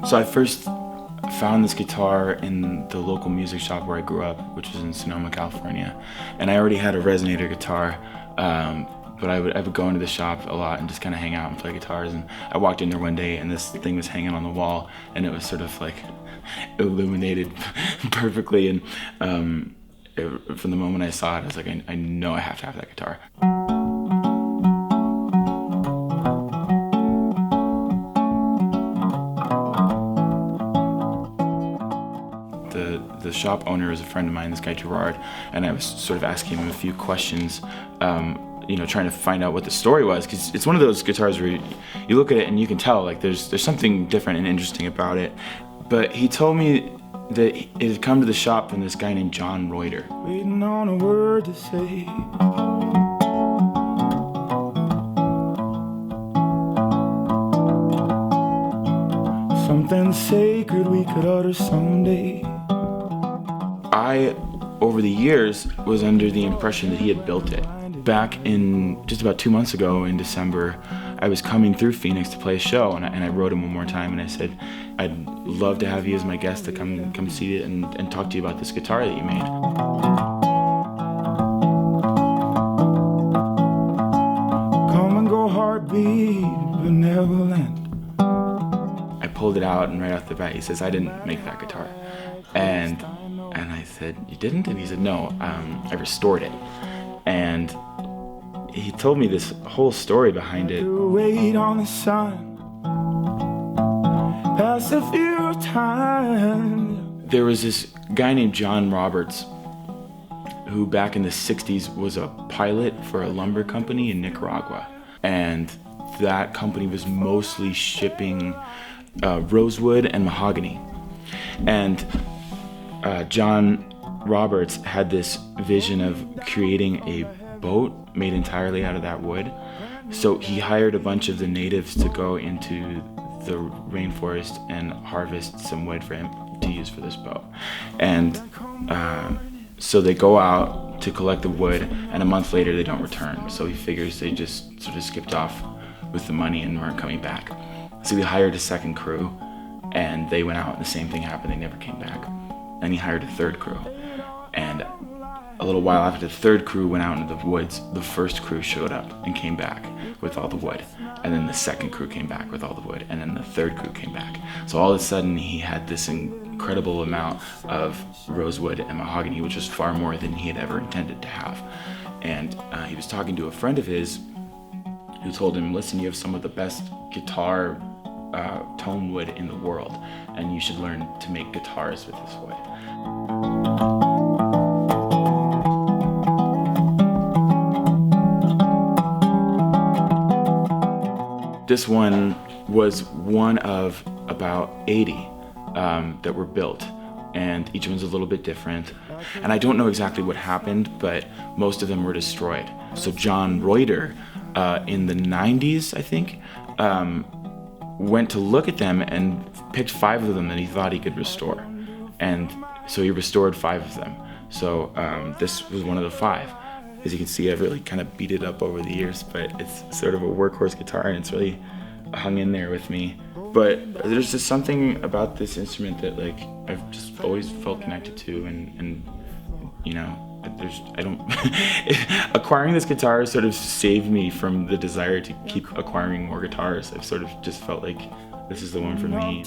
So I first found this guitar in the local music shop where I grew up, which was in Sonoma, California. And I already had a resonator guitar, but I would go into the shop a lot and just kind of hang out and play guitars. And I walked in there one day and this thing was hanging on the wall, and it was sort of like illuminated perfectly. And from the moment I saw it, I was like, I know I have to have that guitar. The shop owner is a friend of mine, this guy Gerard, and I was sort of asking him a few questions, trying to find out what the story was, because it's one of those guitars where you look at it and you can tell like there's something different and interesting about it. But he told me that it had come to the shop from this guy named John Reuter. Waiting on a word to say. Something sacred we could utter someday. I, over the years, was under the impression that he had built it. Back in just about 2 months ago in December, I was coming through Phoenix to play a show, and I wrote him one more time and I said, I'd love to have you as my guest to come see it and talk to you about this guitar that you made. Come and go heartbeat, benevolent. I pulled it out, and right off the bat he says, I didn't make that guitar. And I said, you didn't? And he said, no, I restored it. And he told me this whole story behind it. Wait on the sun, pass a few times. There was this guy named John Roberts who back in the 60s was a pilot for a lumber company in Nicaragua. And that company was mostly shipping rosewood and mahogany. And John Roberts had this vision of creating a boat made entirely out of that wood. So he hired a bunch of the natives to go into the rainforest and harvest some wood for him to use for this boat. And so they go out to collect the wood, and a month later they don't return. So he figures they just sort of skipped off with the money and weren't coming back. So he hired a second crew, and they went out and the same thing happened. They never came back. And he hired a third crew. And a little while after the third crew went out into the woods, the first crew showed up and came back with all the wood. And then the second crew came back with all the wood. And then the third crew came back. So all of a sudden he had this incredible amount of rosewood and mahogany, which was far more than he had ever intended to have. And he was talking to a friend of his who told him, listen, you have some of the best guitar tone wood in the world, and you should learn to make guitars with this wood. This one was one of about 80 that were built, and each one's a little bit different. And I don't know exactly what happened, but most of them were destroyed. So John Reuter, in the 90s, I think, went to look at them and picked 5 of them that he thought he could restore. And so he restored 5 of them. So this was one of the 5. As you can see, I've really kind of beat it up over the years, but it's sort of a workhorse guitar, and it's really hung in there with me. But there's just something about this instrument that like I've just always felt connected to, and acquiring this guitar sort of saved me from the desire to keep acquiring more guitars. I've sort of just felt like this is the one for me.